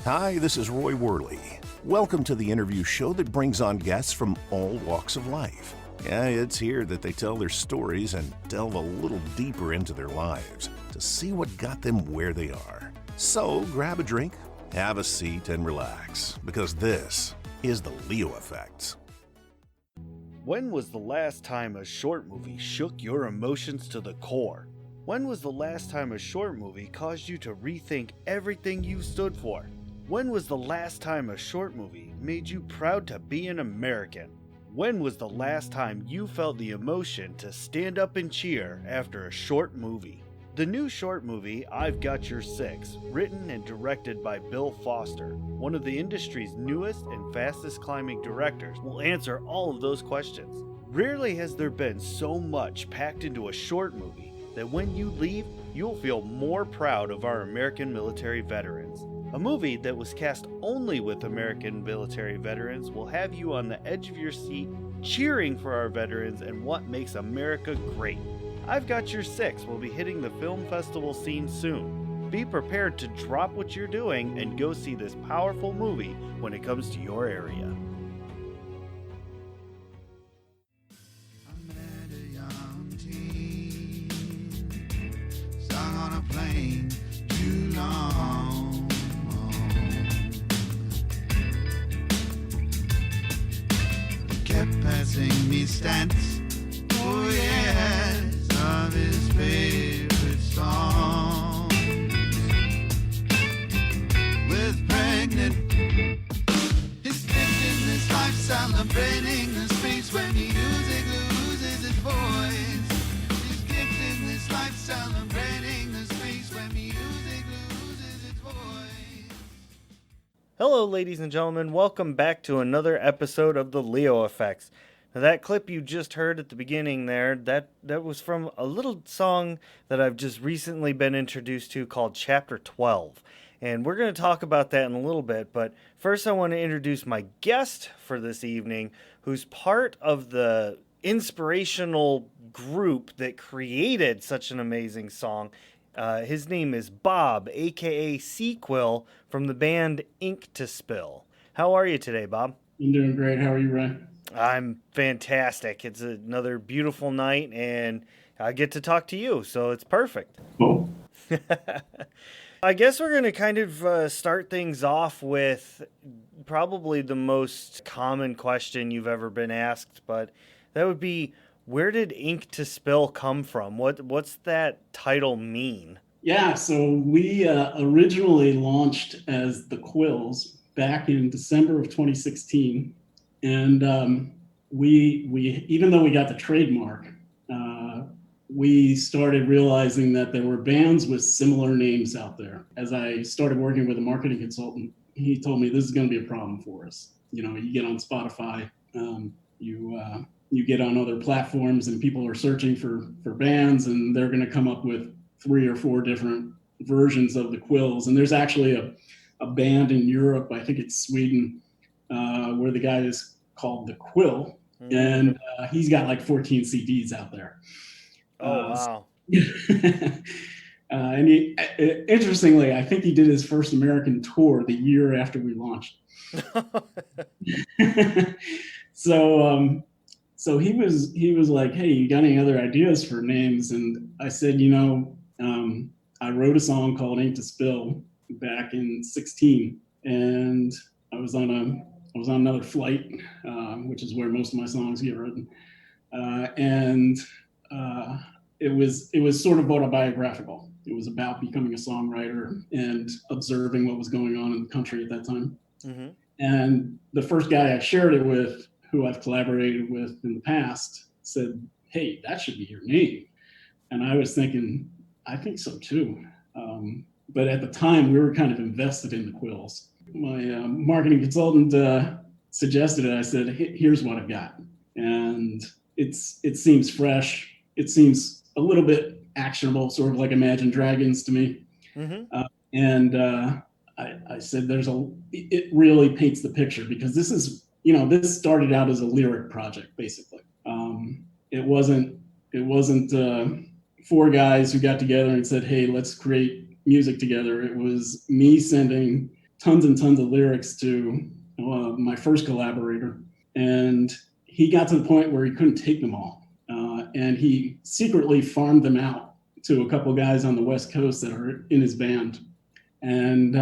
Hi, this is Roy Worley. Welcome to the interview show that brings on guests from all walks of life. Yeah, it's here that they tell their stories and delve a little deeper into their lives to see what got them where they are. So grab a drink, have a seat, and relax, because this is the Leo Effect. When was the last time a short movie shook your emotions to the core? When was the last time a short movie caused you to rethink everything you stood for? When was the last time a short movie made you proud to be an American? When was the last time you felt the emotion to stand up and cheer after a short movie? The new short movie, I've Got Your Six, written and directed by Bill Foster, one of the industry's newest and fastest climbing directors, will answer all of those questions. Rarely has there been so much packed into a short movie that when you leave, you'll feel more proud of our American military veterans. A movie that was cast only with American military veterans will have you on the edge of your seat, cheering for our veterans and what makes America great. I've Got Your Six will be hitting the film festival scene soon. Be prepared to drop what you're doing and go see this powerful movie when it comes to your area. I met a young teen, stuck on a plane too long. Kept passing me stats, oh yes, of his favorite songs. With pregnant, he's in this life, celebrating the space where music loses its voice. He's gifted this life, celebrating the space where music loses its voice. Hello, ladies and gentlemen. Welcome back to another episode of the Leo Effects. Now, that clip you just heard at the beginning there, that was from a little song that I've just recently been introduced to called Chapter 12. And we're going to talk about that in a little bit. But first, I want to introduce my guest for this evening, who's part of the inspirational group that created such an amazing song. His name is Bob, A.K.A. Sequel, from the band Ink to Spill. How are you today, Bob? I'm doing great. How are you, Ray? I'm fantastic. It's another beautiful night, and I get to talk to you, so it's perfect. Cool. I guess we're going to kind of start things off with probably the most common question you've ever been asked, but that would be, where did Ink to Spill come from? What's that title mean? Yeah, so we originally launched as the Quills back in December of 2016. And we even though we got the trademark, we started realizing that there were bands with similar names out there. As I started working with a marketing consultant, he told me this is going to be a problem for us. You know, you get on Spotify, you get on other platforms, and people are searching for bands, and they're going to come up with 3 or 4 different versions of the Quills. And there's actually a band in Europe, I think it's Sweden, where the guy is called The Quill, and he's got like 14 CDs out there. Oh, wow. And interestingly, I think he did his first American tour the year after we launched. So he was like, "Hey, you got any other ideas for names?" And I said, I wrote a song called "Ink to Spill" back in 2016, and I was on another flight, which is where most of my songs get written, and it was sort of autobiographical. It was about becoming a songwriter and observing what was going on in the country at that time. Mm-hmm. And the first guy I shared it with, who I've collaborated with in the past, said, "Hey, that should be your name." And I was thinking, I think so too. But at the time, we were kind of invested in the Quills. My marketing consultant suggested it. I said, "Here's what I've got." And it seems fresh. It seems a little bit actionable, sort of like Imagine Dragons to me. Mm-hmm. I said, it really paints the picture, because this started out as a lyric project, basically. It wasn't 4 guys who got together and said, "Hey, let's create music together." It was me sending tons and tons of lyrics to my first collaborator, and he got to the point where he couldn't take them all, and he secretly farmed them out to a couple guys on the West Coast that are in his band, and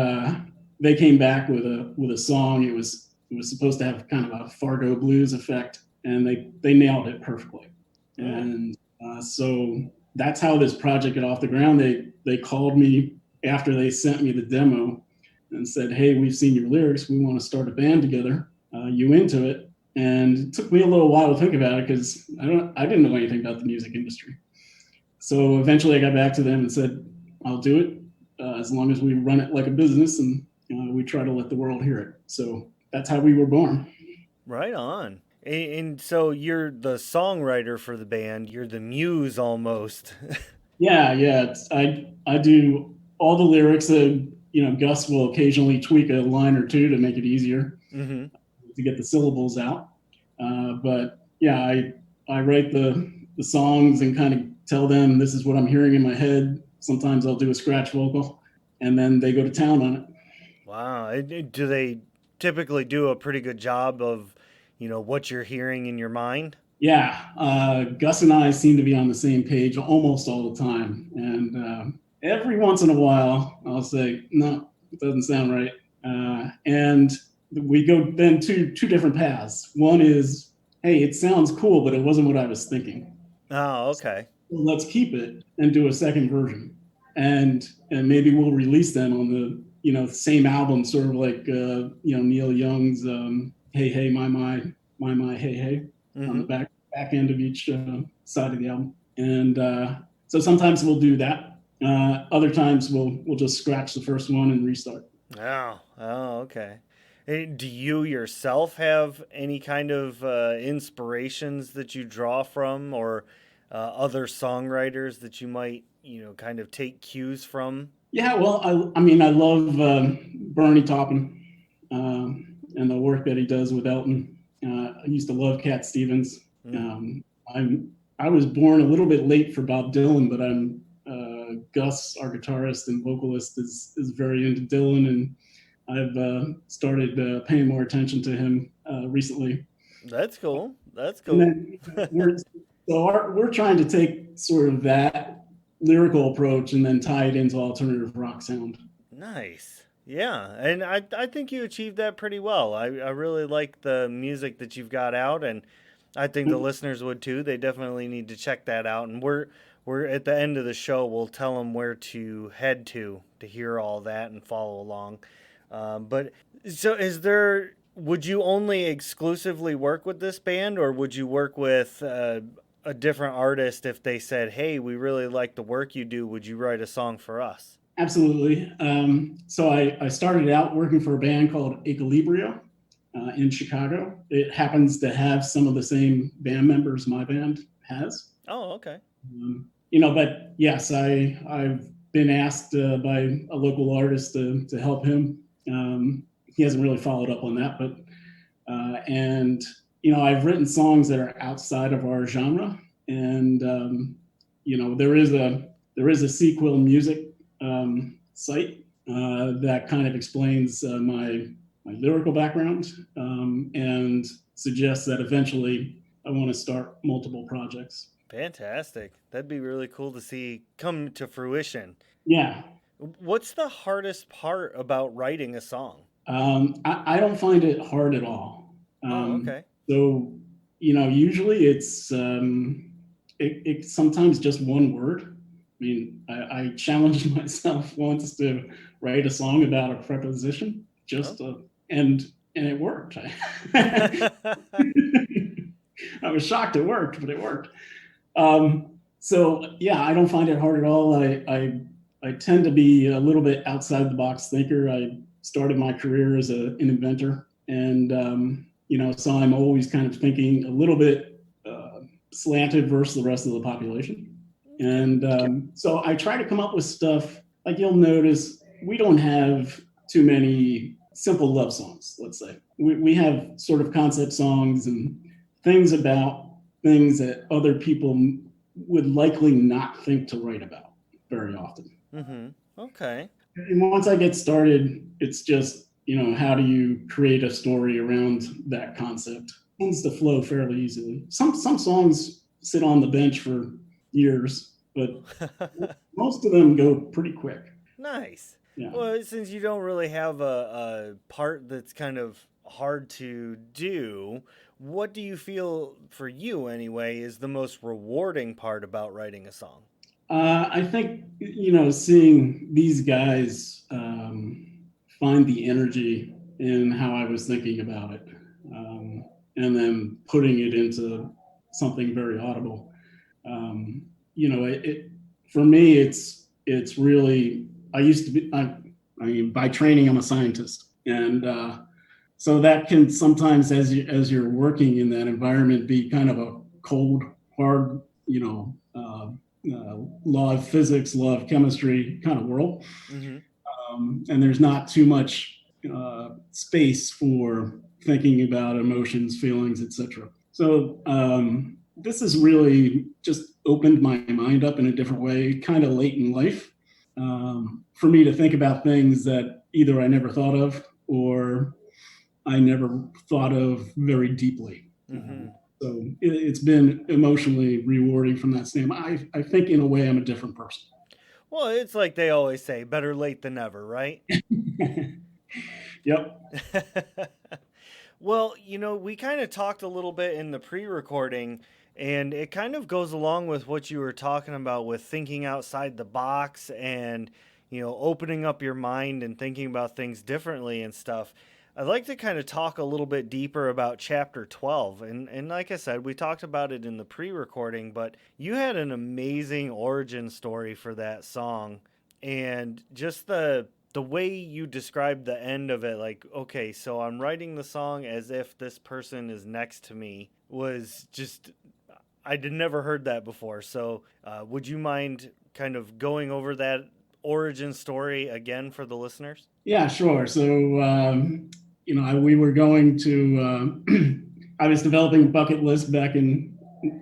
they came back with a song. It was supposed to have kind of a Fargo blues effect, and they nailed it perfectly. And so that's how this project got off the ground. They called me after they sent me the demo and said, "Hey, we've seen your lyrics. We want to start a band together. You into it?" And it took me a little while to think about it because I didn't know anything about the music industry. So eventually I got back to them and said, "I'll do it as long as we run it like a business and we try to let the world hear it." So that's how we were born. Right on. And so you're the songwriter for the band. You're the muse almost. Yeah. I do all the lyrics. Gus will occasionally tweak a line or two to make it easier to get the syllables out. But yeah, I write the songs and kind of tell them this is what I'm hearing in my head. Sometimes I'll do a scratch vocal, and then they go to town on it. Wow. Do they typically do a pretty good job of, what you're hearing in your mind? Yeah, Gus and I seem to be on the same page almost all the time, and every once in a while I'll say, "No, it doesn't sound right," and we go then two different paths. One is, "Hey, it sounds cool, but it wasn't what I was thinking. Oh, okay. So let's keep it and do a second version, and maybe we'll release them on the same album, sort of like Neil Young's Hey Hey My Hey Hey on the back end of each side of the album." And so sometimes we'll do that. Other times we'll just scratch the first one and restart. Oh, okay. Do you yourself have any kind of inspirations that you draw from, or other songwriters that you might, kind of take cues from? Yeah, well, I mean, I love Bernie Taupin and the work that he does with Elton. I used to love Cat Stevens. I was born a little bit late for Bob Dylan, but I'm Gus, our guitarist and vocalist, is very into Dylan, and I've started paying more attention to him recently. That's cool. That's cool. And then we're trying to take sort of that lyrical approach and then tie it into alternative rock sound. Nice. Yeah, and I think you achieved that pretty well. I really like the music that you've got out, and I think the listeners would too. They definitely need to check that out. And we're at the end of the show. We'll tell them where to head to hear all that and follow along. But so would you only exclusively work with this band, or would you work with a different artist if they said, "Hey, we really like the work you do. Would you write a song for us?" Absolutely. So I started out working for a band called A.K.A. In Chicago. It happens to have some of the same band members my band has. Oh, okay. But yes, I've been asked by a local artist to help him. He hasn't really followed up on that, but and I've written songs that are outside of our genre, and there is a sequel music site that kind of explains my lyrical background and suggests that eventually I want to start multiple projects. Fantastic. That'd be really cool to see come to fruition. Yeah. What's the hardest part about writing a song? I don't find it hard at all. Okay. So, usually it's sometimes just one word. I mean, I challenged myself once to write a song about a preposition, and it worked. I was shocked it worked, but it worked. So yeah, I don't find it hard at all. I tend to be a little bit outside the box thinker. I started my career as an inventor, and so I'm always kind of thinking a little bit slanted versus the rest of the population. And so I try to come up with stuff. Like you'll notice, we don't have too many simple love songs, let's say. We have sort of concept songs and things about things that other people would likely not think to write about very often. Mm-hmm. Okay. And once I get started, it's just how do you create a story around that concept? It tends to flow fairly easily. Some songs sit on the bench for years, but most of them go pretty quick. Nice. Yeah. Well, since you don't really have a part that's kind of hard to do, what do you feel, for you anyway, is the most rewarding part about writing a song? I think, seeing these guys find the energy in how I was thinking about it, and then putting it into something very audible. It for me, it's really. I used to be. I mean, by training, I'm a scientist, and so that can sometimes, as you're working in that environment, be kind of a cold, hard, law of physics, law of chemistry kind of world. Mm-hmm. And there's not too much space for thinking about emotions, feelings, etc. So this has really just opened my mind up in a different way, kind of late in life, for me to think about things that either I never thought of or I never thought of very deeply. Mm-hmm. So it's been emotionally rewarding from that standpoint. I think in a way I'm a different person. Well, it's like they always say, better late than never, right? Yep. Well, we kind of talked a little bit in the pre-recording, and it kind of goes along with what you were talking about with thinking outside the box and, opening up your mind and thinking about things differently and stuff. I'd like to kind of talk a little bit deeper about chapter 12. And like I said, we talked about it in the pre-recording, but you had an amazing origin story for that song. And just the way you described the end of it, like, okay, so I'm writing the song as if this person is next to me, was just, I'd never heard that before. So would you mind kind of going over that origin story again for the listeners? Yeah, sure. So, we were going to, I was developing a bucket list back in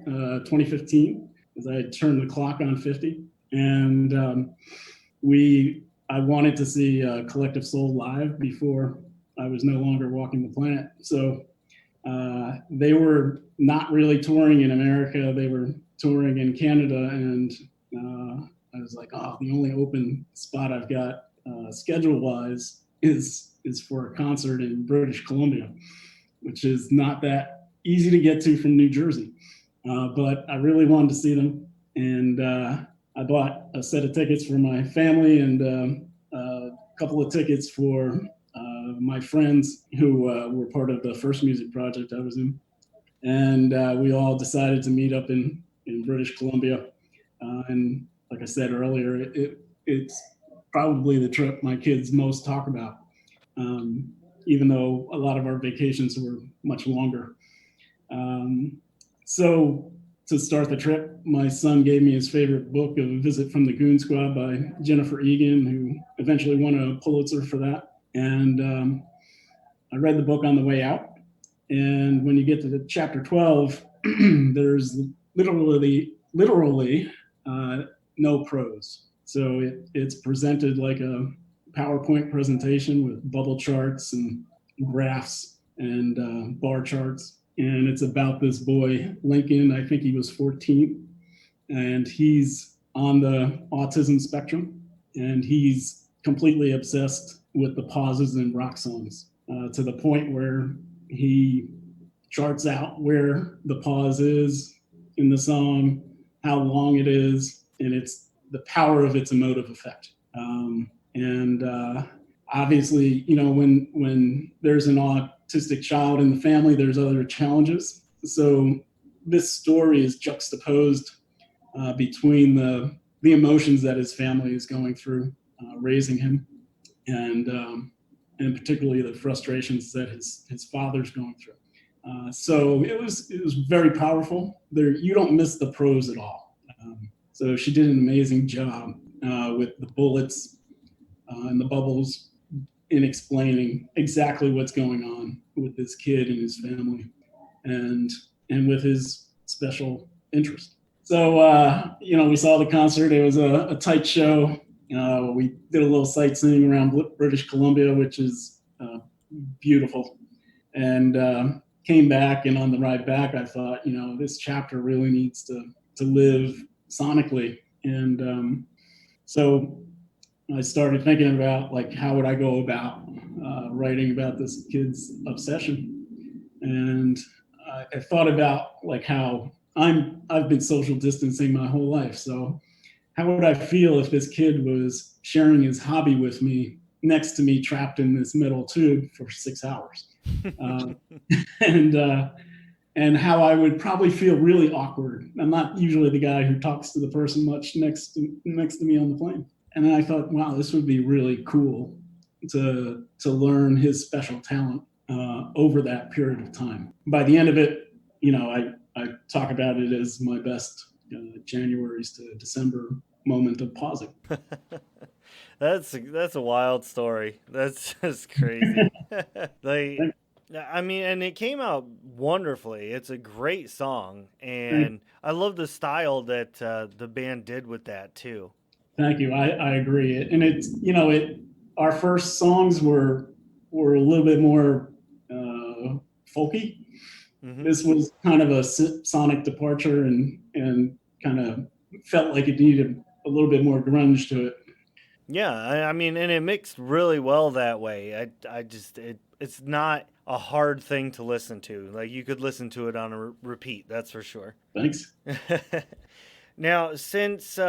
2015 as I turned the clock on 50. And I wanted to see Collective Soul live before I was no longer walking the planet. So they were not really touring in America. They were touring in Canada. And I was like, oh, the only open spot I've got schedule-wise is for a concert in British Columbia, which is not that easy to get to from New Jersey. But I really wanted to see them. And I bought a set of tickets for my family and a couple of tickets for my friends who were part of the first music project I was in. And we all decided to meet up in British Columbia. And like I said earlier, it's probably the trip my kids most talk about, even though a lot of our vacations were much longer. So to start the trip, my son gave me his favorite book, A Visit from the Goon Squad by Jennifer Egan, who eventually won a Pulitzer for that. And I read the book on the way out. And when you get to the chapter 12, there's literally no prose. So it's presented like a PowerPoint presentation with bubble charts and graphs and bar charts. And it's about this boy, Lincoln. I think he was 14, and he's on the autism spectrum, and he's completely obsessed with the pauses in rock songs to the point where he charts out where the pause is in the song, how long it is, and it's the power of its emotive effect. And obviously, when there's an autistic child in the family, there's other challenges. So this story is juxtaposed between the emotions that his family is going through raising him, and particularly the frustrations that his father's going through. So it was very powerful. You don't miss the prose at all. So she did an amazing job with the bullets and the bubbles in explaining exactly what's going on with this kid and his family, and with his special interest. So we saw the concert. It was a tight show. We did a little sightseeing around British Columbia, which is uh, beautiful. And came back, and on the ride back, I thought, this chapter really needs to live sonically. And so I started thinking about like how would I go about writing about this kid's obsession, and I thought about like how I've been social distancing my whole life. So how would I feel if this kid was sharing his hobby with me next to me, trapped in this metal tube for 6 hours? Uh, and and how I would probably feel really awkward. I'm not usually the guy who talks to the person much next to me on the plane. And then I thought, wow, this would be really cool to learn his special talent over that period of time. By the end of it, I talk about it as my best January's to December moment of pausing. That's a wild story. That's just crazy. Like, I mean, and it came out wonderfully. It's a great song, and I love the style that the band did with that too. Thank you. I agree. And our first songs were a little bit more folky. Hmm. This was kind of a sonic departure, and kind of felt like it needed a little bit more grunge to it. Yeah, I mean, and it mixed really well that way. I just it's not a hard thing to listen to. Like you could listen to it on a repeat. That's for sure. Thanks. Now, since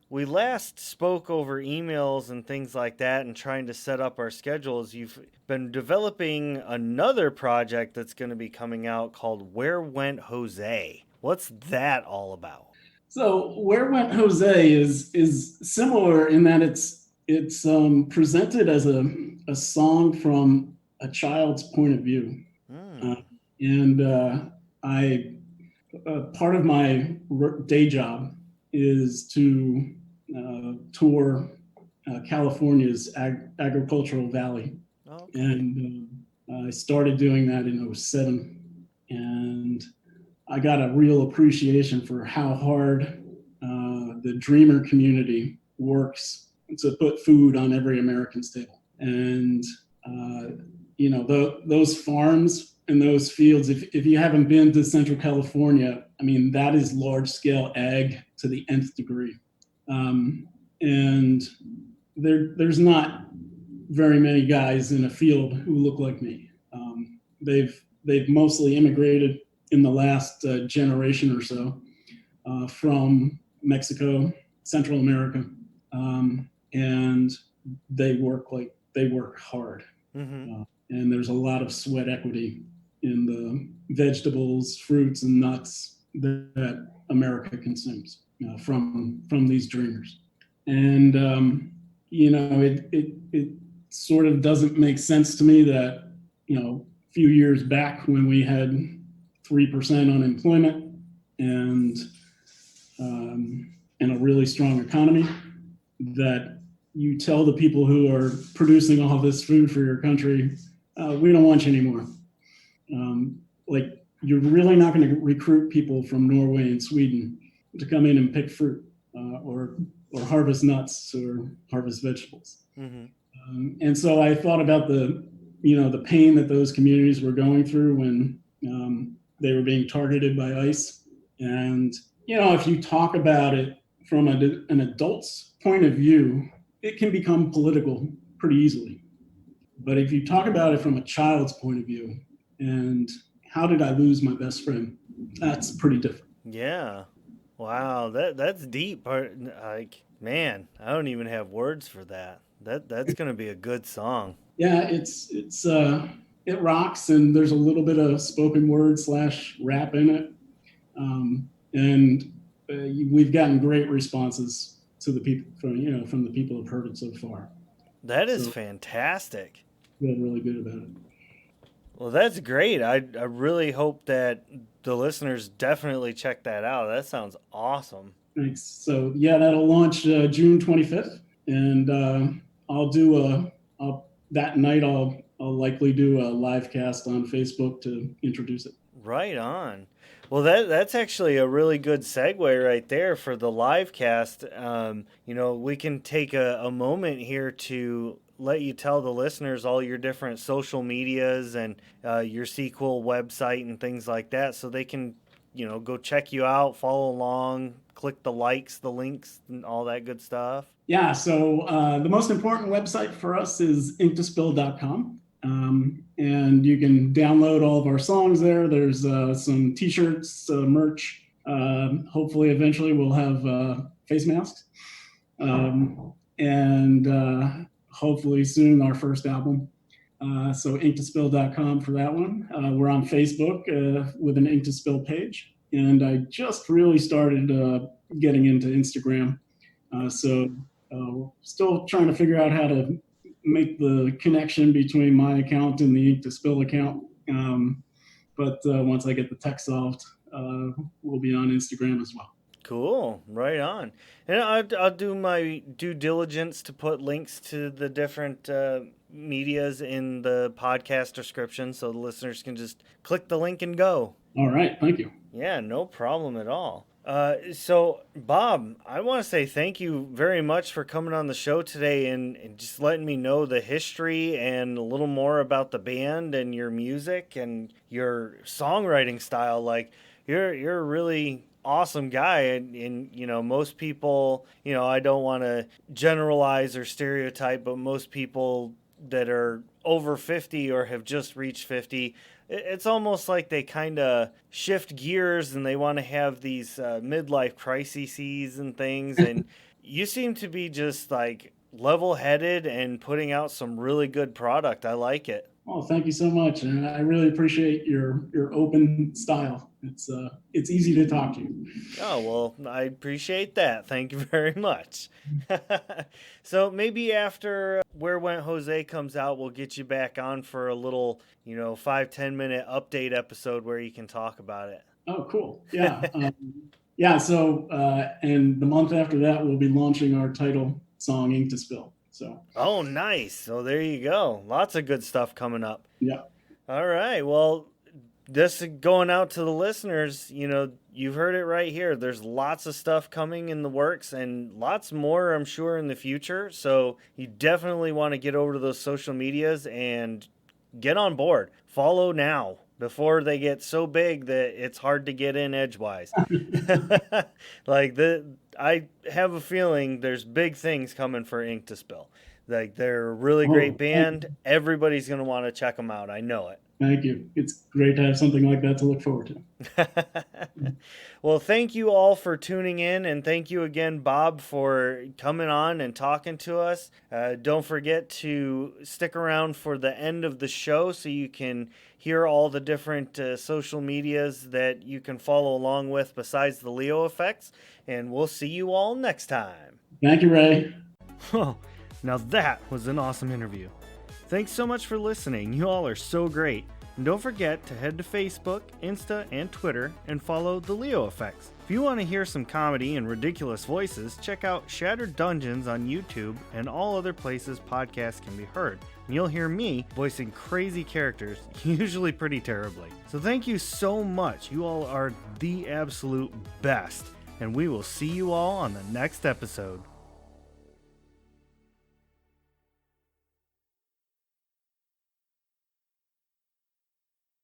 we last spoke over emails and things like that and trying to set up our schedules, you've been developing another project that's going to be coming out called Where Went Jose? What's that all about? So Where Went Jose is similar in that it's presented as a song from a child's point of view. Uh, Mm. and I part of my day job is to tour California's agricultural valley, Okay. and I started doing that in '07, and I got a real appreciation for how hard the dreamer community works to put food on every American's table. And those farms and those fields, if you haven't been to Central California, I mean, that is large scale ag to the nth degree. And there's not very many guys in a field who look like me. They've mostly immigrated in the last generation or so from Mexico, Central America, and they work hard, Mm-hmm. and there's a lot of sweat equity in the vegetables, fruits, and nuts that America consumes from these dreamers. And it sort of doesn't make sense to me that a few years back when we had 3% unemployment and and a really strong economy, that you tell the people who are producing all this food for your country, we don't want you anymore. Like, you're really not going to recruit people from Norway and Sweden to come in and pick fruit or harvest nuts or harvest vegetables. Mm-hmm. And so I thought about the pain that those communities were going through when they were being targeted by ICE. And if you talk about it from an adult's point of view, it can become political pretty easily. But if you talk about it from a child's point of view, and how did I lose my best friend, that's pretty different. Yeah. Wow, that's deep. Like, man, I don't even have words for that. That's gonna be a good song. Yeah, it rocks, and there's a little bit of spoken word / rap in it, and we've gotten great responses to the people from the people who've heard it so far. That is So fantastic. I feel really good about it. Well, that's great. I really hope that the listeners definitely check that out. That sounds awesome. Thanks. So yeah, that'll launch June 25th, and I'll do that night. I'll likely do a live cast on Facebook to introduce it. Right on. Well, that's actually a really good segue right there for the live cast. We can take a moment here to let you tell the listeners all your different social medias and your sequel website and things like that, so they can, go check you out, follow along, click the likes, the links, and all that good stuff. Yeah, so the most important website for us is inktospill.com. And you can download all of our songs there. There's some t-shirts, merch. Hopefully, eventually, we'll have face masks. And hopefully soon our first album. So inktospill.com for that one. We're on Facebook with an Ink to Spill page. And I just really started getting into Instagram. So still trying to figure out how to make the connection between my account and the Ink to Spill account. But once I get the tech solved, we'll be on Instagram as well. Cool. Right on. And I'll do my due diligence to put links to the different medias in the podcast description so the listeners can just click the link and go. All right. Thank you. Yeah, no problem at all. So, Bob, I want to say thank you very much for coming on the show today and just letting me know the history and a little more about the band and your music and your songwriting style. Like, you're a really awesome guy, and most people, I don't want to generalize or stereotype, but most people that are over 50 or have just reached 50, it's almost like they kind of shift gears and they want to have these midlife crises and things. And you seem to be just like level-headed and putting out some really good product. I like it. Oh, thank you so much, and I really appreciate your open style. It's easy to talk to. Oh, well, I appreciate that. Thank you very much. So maybe after Where Went Jose comes out, we'll get you back on for a little, 5-10 minute update episode where you can talk about it. Oh, cool. Yeah. Yeah. So, and the month after that, we'll be launching our title song, Ink to Spill. So. Oh, nice. So there you go. Lots of good stuff coming up. Yeah. All right. Well, this is going out to the listeners. You've heard it right here. There's lots of stuff coming in the works and lots more, I'm sure, in the future. So you definitely want to get over to those social medias and get on board. Follow now before they get so big that it's hard to get in edgewise. I have a feeling there's big things coming for Ink to Spill. Like, they're a really great band. Everybody's going to want to check them out. I know it. Thank you. It's great to have something like that to look forward to. Well, thank you all for tuning in, and thank you again, Bob, for coming on and talking to us. Don't forget to stick around for the end of the show so you can hear all the different social medias that you can follow along with besides the Leo effects, and we'll see you all next time. Thank you, Ray. Oh, now that was an awesome interview. Thanks so much for listening. You all are so great. And don't forget to head to Facebook, Insta, and Twitter and follow the Leo Effects. If you want to hear some comedy and ridiculous voices, check out Shattered Dungeons on YouTube and all other places podcasts can be heard. And you'll hear me voicing crazy characters, usually pretty terribly. So thank you so much. You all are the absolute best. And we will see you all on the next episode.